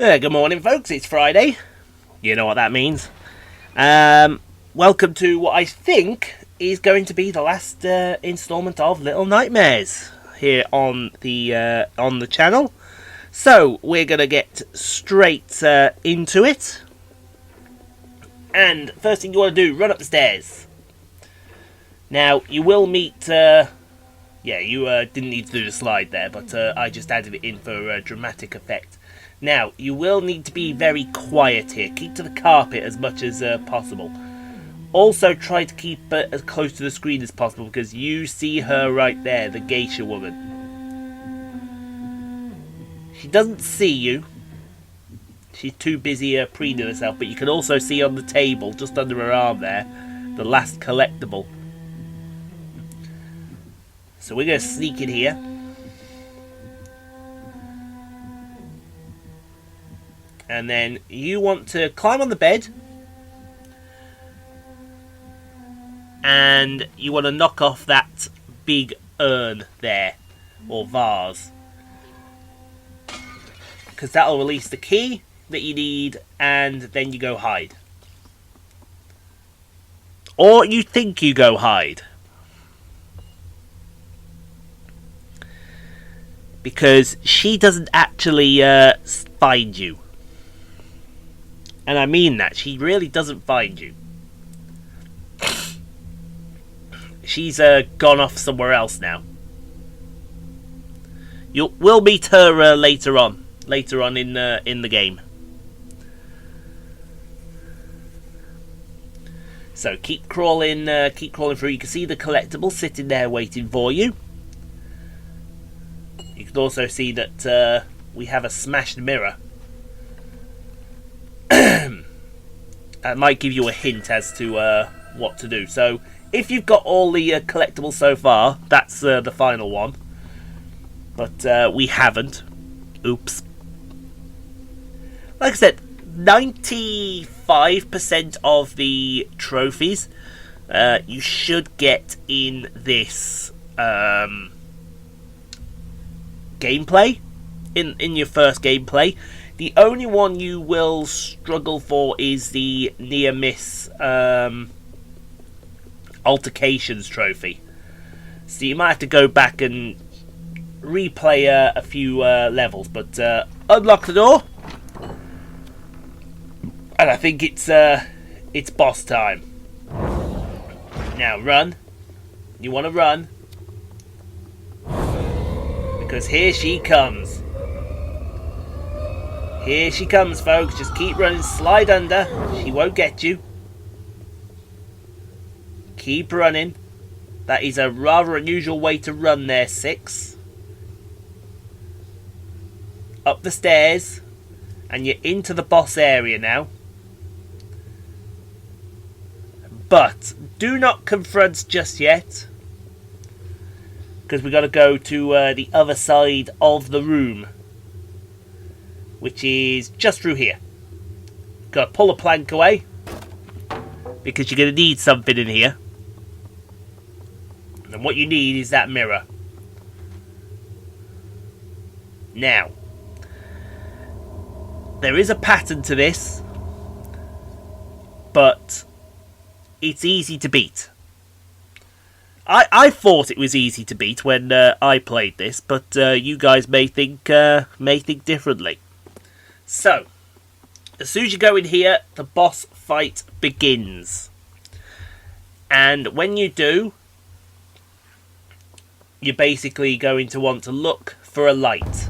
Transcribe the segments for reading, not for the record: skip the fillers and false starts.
Good morning, folks. It's Friday. You know what that means. Welcome to what I think is going to be the last instalment of Little Nightmares here on the channel. So we're gonna get straight into it. And first thing you want to do, run up the stairs. Now you will meet. You didn't need to do the slide there, but I just added it in for dramatic effect. Now, you will need to be very quiet here. Keep to the carpet as much as possible. Also, try to keep as close to the screen as possible, because you see her right there, the Geisha woman. She doesn't see you. She's too busy preening herself, but you can also see on the table, just under her arm there, the last collectible. So we're going to sneak in here. And then you want to climb on the bed. And you want to knock off that big urn there. Or vase. Because that'll release the key that you need. And then you go hide. Or you think you go hide. Because she doesn't actually find you. And I mean that. She really doesn't find you. She's gone off somewhere else now. We'll meet her later on. Later on in the game. So keep crawling through. You can see the collectible sitting there waiting for you. You can also see that we have a smashed mirror. That might give you a hint as to what to do. So, if you've got all the collectibles so far, that's the final one. But we haven't. Oops. Like I said, 95% of the trophies you should get in this gameplay. In your first gameplay. The only one you will struggle for is the near-miss altercations trophy. So you might have to go back and replay a few levels. But unlock the door. And I think it's boss time. Now run. You want to run. Because here she comes. Here she comes, folks. Just keep running. Slide under. She won't get you. Keep running. That is a rather unusual way to run there, 6. Up the stairs. And you're into the boss area now. But do not confront just yet. Because we've got to go to the other side of the room. Which is just through here. Got to pull a plank away. Because you're going to need something in here. And what you need is that mirror. Now. There is a pattern to this. But it's easy to beat. I thought it was easy to beat when I played this. But you guys may think differently. So, as soon as you go in here, the boss fight begins. And when you do, you're basically going to want to look for a light.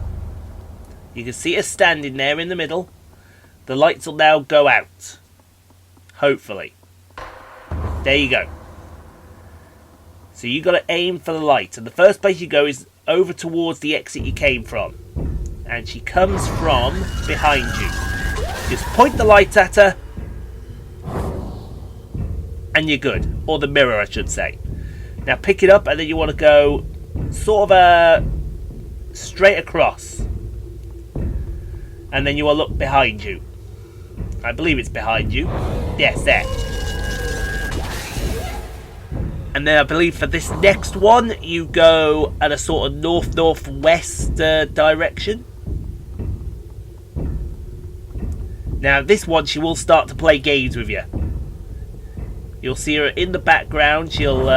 You can see her standing there in the middle. The lights will now go out. Hopefully. There you go. So you got to aim for the light. And the first place you go is over towards the exit you came from. And she comes from behind you. Just point the light at her. And you're good. Or the mirror, I should say. Now pick it up and then you want to go sort of straight across. And then you will look behind you. I believe it's behind you. Yes, there. And then I believe for this next one, you go at a sort of north-northwest direction. Now this one, she will start to play games with you. You'll see her in the background. She'll,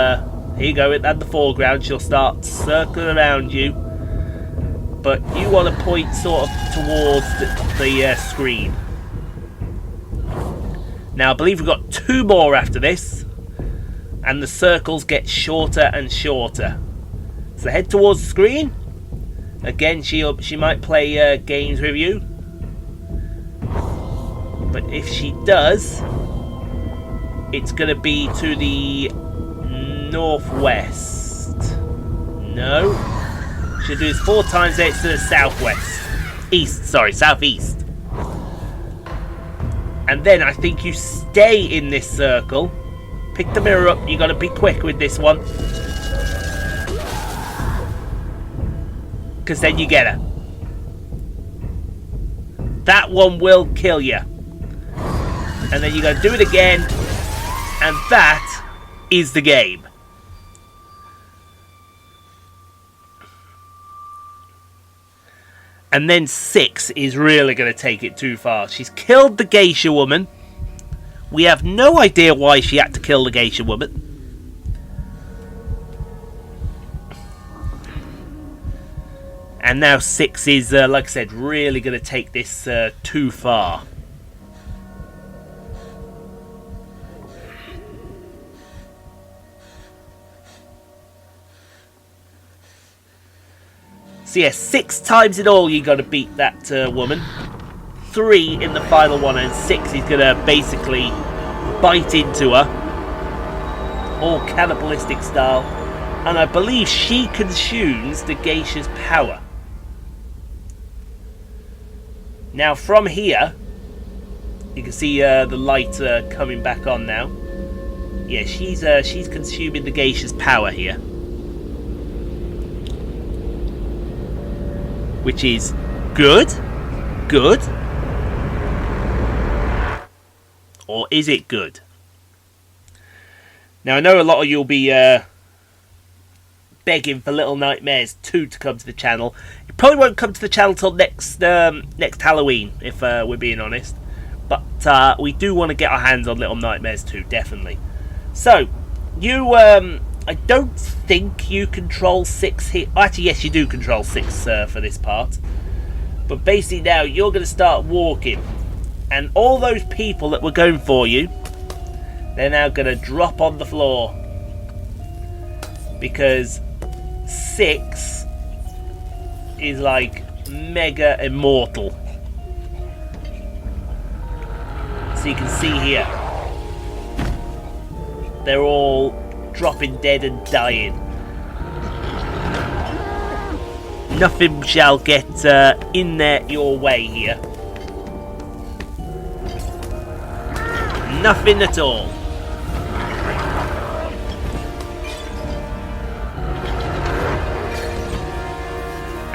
here you go, in the foreground. She'll start circling around you. But you want to point sort of towards the screen. Now I believe we've got 2 more after this. And the circles get shorter and shorter. So head towards the screen. Again, she might play games with you. But if she does, it's going to be to the northwest. No. She'll do this 4 times, then it's to the southwest. Southeast. And then I think you stay in this circle. Pick the mirror up. You got to be quick with this one. Because then you get her. That one will kill you. And then you got to do it again. And that is the game. And then 6 is really going to take it too far. She's killed the geisha woman. We have no idea why she had to kill the geisha woman. And now 6 is, like I said, really going to take this too far. So yeah, 6 times in all you got to beat that woman. 3 in the final one, and 6 is going to basically bite into her. All cannibalistic style. And I believe she consumes the geisha's power. Now from here, you can see the light coming back on now. Yeah, she's consuming the geisha's power here. Which is good. Good. Or is it good? Now I know a lot of you will be begging for Little Nightmares 2 to come to the channel. It probably won't come to the channel till next Halloween, if we're being honest. But we do want to get our hands on Little Nightmares 2, definitely. So, you, I don't think you control 6 here. Actually, yes, you do control 6 for this part. But basically now, you're going to start walking. And all those people that were going for you, they're now going to drop on the floor. Because 6 is like mega immortal. So you can see here, they're all dropping dead and dying. Nothing shall get in there your way here. Nothing at all.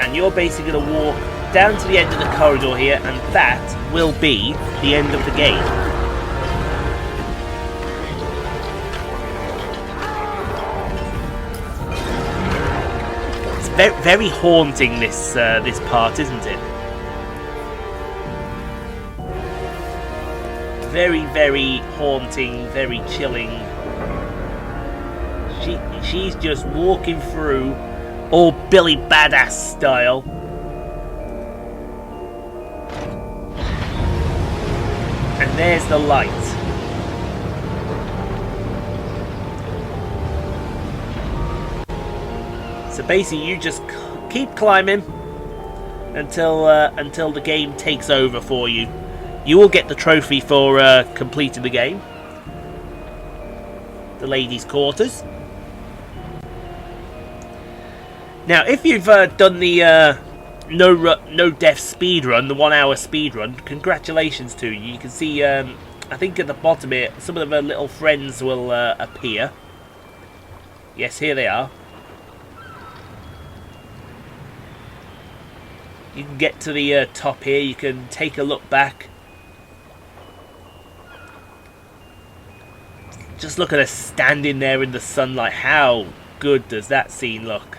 And you're basically going to walk down to the end of the corridor here, and that will be the end of the game. It's very, very haunting, this part, isn't it? Very, very haunting, very chilling. She's just walking through, all Billy Badass style. And there's the light. So basically you just keep climbing until the game takes over for you. You will get the trophy for completing the game. The ladies' quarters. Now, if you've done the no death speed run, the 1 hour speed run, congratulations to you. You can see, I think at the bottom here, some of the little friends will appear. Yes, here they are. You can get to the top here. You can take a look back. Just look at us standing there in the sunlight. How good does that scene look?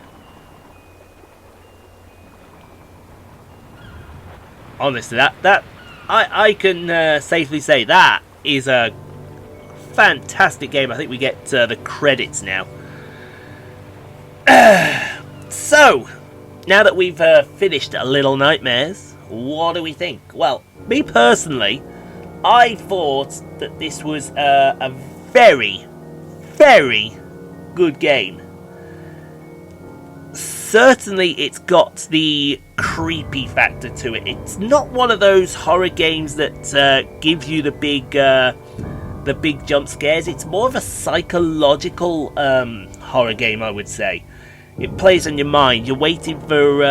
Honestly, that I can safely say that is a fantastic game. I think we get the credits now. So, now that we've finished Little Nightmares, what do we think? Well, me personally, I thought that this was a very, very good game. Certainly it's got the creepy factor to it. It's not one of those horror games that gives you the big jump scares. It's more of a psychological horror game, I would say. It plays on your mind. You're waiting for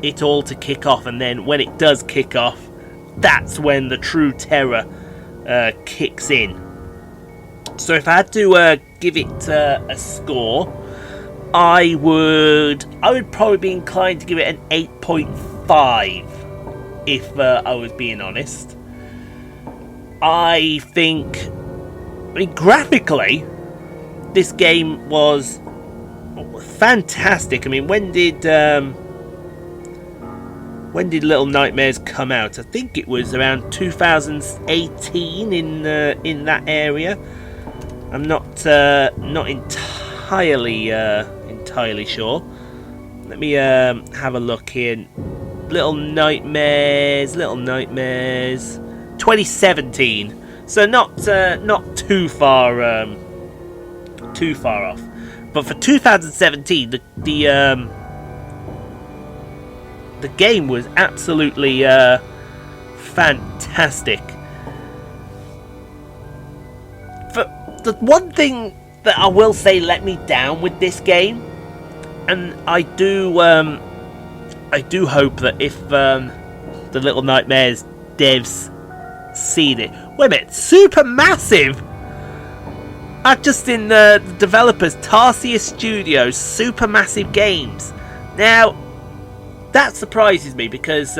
it all to kick off, and then when it does kick off, that's when the true terror kicks in. So if I had to give it a score, I would probably be inclined to give it an 8.5 if I was being honest. I mean, graphically, this game was fantastic. I mean, when did Little Nightmares come out? I think it was around 2018 in that area. I'm not entirely sure. Let me have a look here. Little Nightmares, 2017. So not too far off. But for 2017, the game was absolutely fantastic. The one thing that I will say let me down with this game, and I do hope that if the Little Nightmares devs seen it. Wait a minute, Supermassive! I've just seen the developers, Tarsier Studios, Supermassive Games. Now, that surprises me because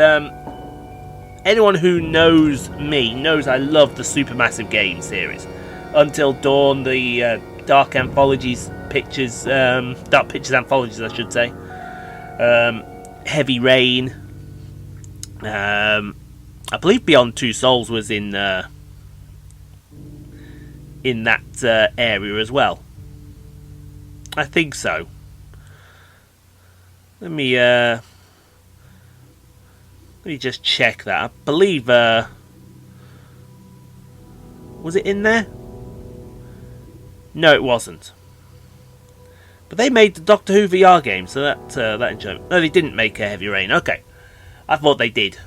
anyone who knows me knows I love the Supermassive Games series. Until Dawn, the Dark Anthologies pictures, Dark Pictures Anthologies, I should say. Heavy Rain. I believe Beyond Two Souls was in that area as well. I think so. Let me just check that. I believe was it in there? No, it wasn't. But they made the Doctor Who VR game, so that enjoyment. No, they didn't make a Heavy Rain. Okay, I thought they did.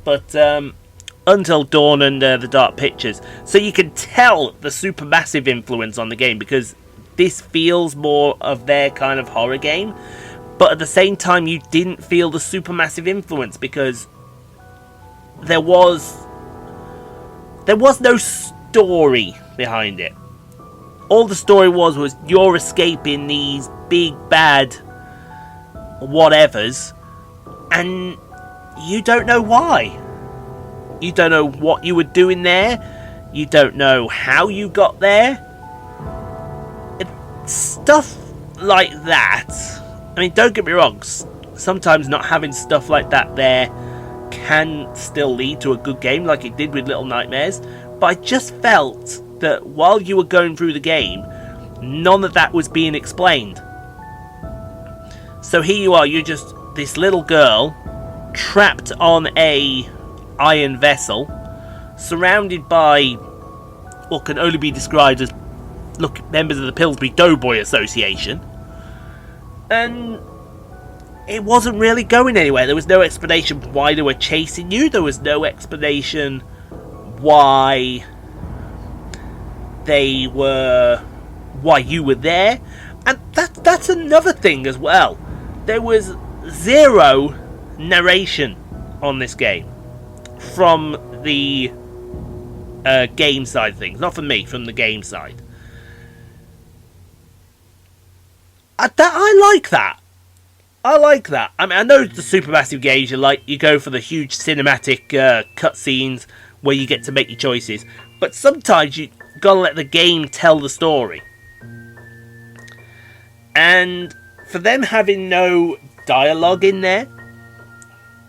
But Until Dawn and the Dark Pictures, so you can tell the Supermassive influence on the game because this feels more of their kind of horror game. But at the same time, you didn't feel the Supermassive influence because there was no story behind it. All the story was you're escaping these big bad whatevers, and you don't know why. You don't know what you were doing there. You don't know how you got there. Stuff like that. I mean, don't get me wrong. Sometimes not having stuff like that there can still lead to a good game, like it did with Little Nightmares. But I just felt that while you were going through the game, none of that was being explained. So here you are, you're just this little girl trapped on a iron vessel, surrounded by what can only be described as members of the Pillsbury Doughboy Association, and it wasn't really going anywhere. There was no explanation why they were chasing you. There was no explanation why you were there, and that's another thing as well. There was zero narration on this game from the game side of things, not from me, from the game side. I like that. I like that. I mean, I know the Supermassive games, you go for the huge cinematic cutscenes where you get to make your choices, but sometimes you gotta let the game tell the story. And for them having no dialogue in there,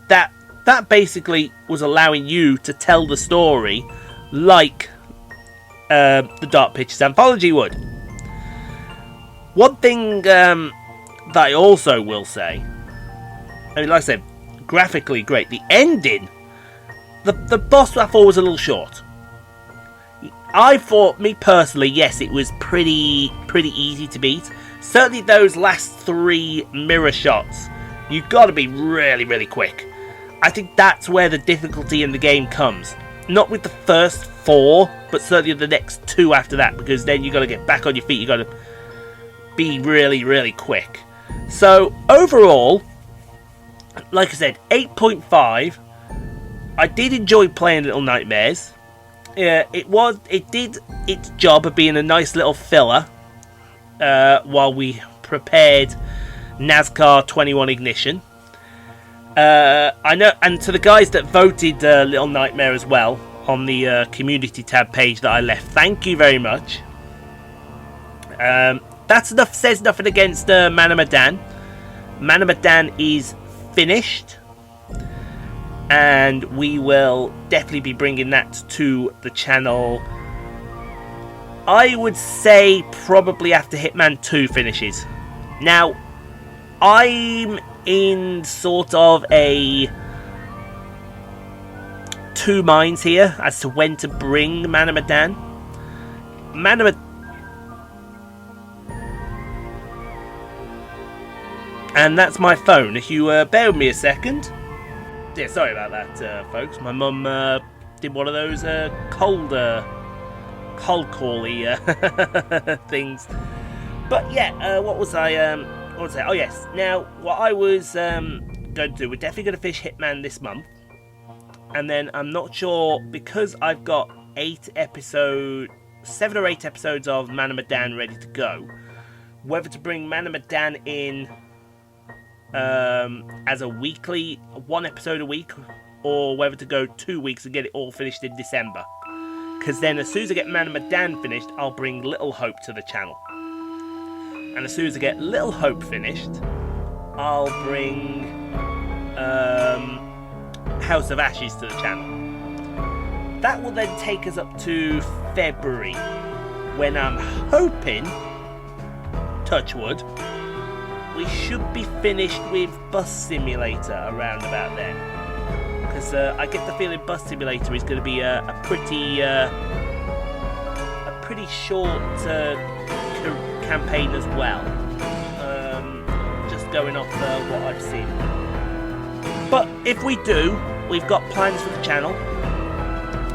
that that basically was allowing you to tell the story like the Dark Pictures anthology would. One thing that I also will say, I mean, like I said, graphically great. The ending, the boss I thought was a little short. I thought, me personally, yes, it was pretty easy to beat. Certainly those last 3 mirror shots, you've got to be really quick. I think that's where the difficulty in the game comes. Not with the first 4, but certainly the next 2 after that, because then you've got to get back on your feet, you've got to be really quick. So, overall, like I said, 8.5. I did enjoy playing Little Nightmares. It did its job of being a nice little filler while we prepared NASCAR 21 Ignition. I know, and to the guys that voted Little Nightmare as well on the community tab page that I left, thank you very much. That's enough. Says nothing against Man of Medan. Man of Medan is finished, and we will definitely be bringing that to the channel. I would say probably after Hitman 2 finishes. Now, I'm in sort of a 2 minds here as to when to bring Man of Medan. Man of Medan. And that's my phone. If you bear with me a second. Yeah, sorry about that, folks. My mum did one of those cold call-y things. But yeah, what was I? Oh yes. Now, what I was going to do, we're definitely going to finish Hitman this month, and then I'm not sure, because I've got 7 or 8 episodes of Man of Medan ready to go, whether to bring Man of Medan in as a weekly, 1 episode a week, or whether to go 2 weeks and get it all finished in December. Because then as soon as I get Man of Medan finished, I'll bring Little Hope to the channel. And as soon as I get Little Hope finished, I'll bring House of Ashes to the channel. That will then take us up to February, when I'm hoping, touch wood, we should be finished with Bus Simulator around about then. Because I get the feeling Bus Simulator is going to be a pretty short campaign as well. Just going off what I've seen. But if we do, we've got plans for the channel.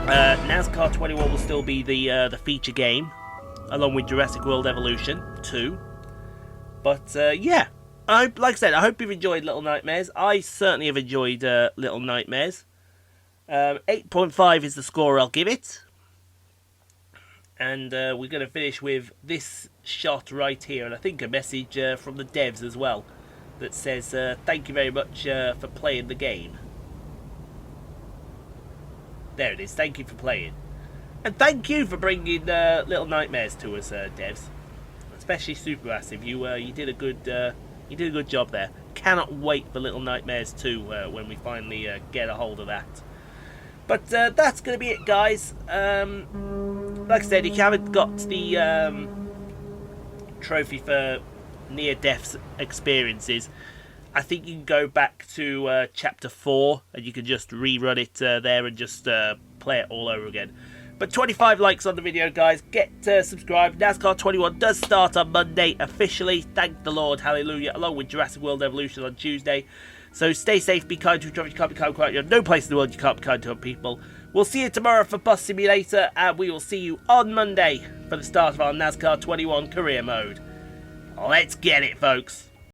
NASCAR 21 will still be the feature game, along with Jurassic World Evolution 2. But yeah, like I said, I hope you've enjoyed Little Nightmares. I certainly have enjoyed Little Nightmares. 8.5 is the score I'll give it. And we're going to finish with this shot right here. And I think a message from the devs as well that says, thank you very much for playing the game. There it is. Thank you for playing. And thank you for bringing Little Nightmares to us, devs. Especially Supermassive. You did a good job there. Cannot wait for Little Nightmares 2 when we finally get a hold of that. But that's going to be it, guys. Like I said, if you haven't got the trophy for near-death experiences, I think you can go back to Chapter 4 and you can just rerun it there and just play it all over again. But 25 likes on the video, guys. Get subscribed. NASCAR 21 does start on Monday officially. Thank the Lord. Hallelujah. Along with Jurassic World Evolution on Tuesday. So stay safe. Be kind to each other. You can't be kind to you. No place in the world you can't be kind to other people. We'll see you tomorrow for Bus Simulator. And we will see you on Monday for the start of our NASCAR 21 career mode. Let's get it, folks.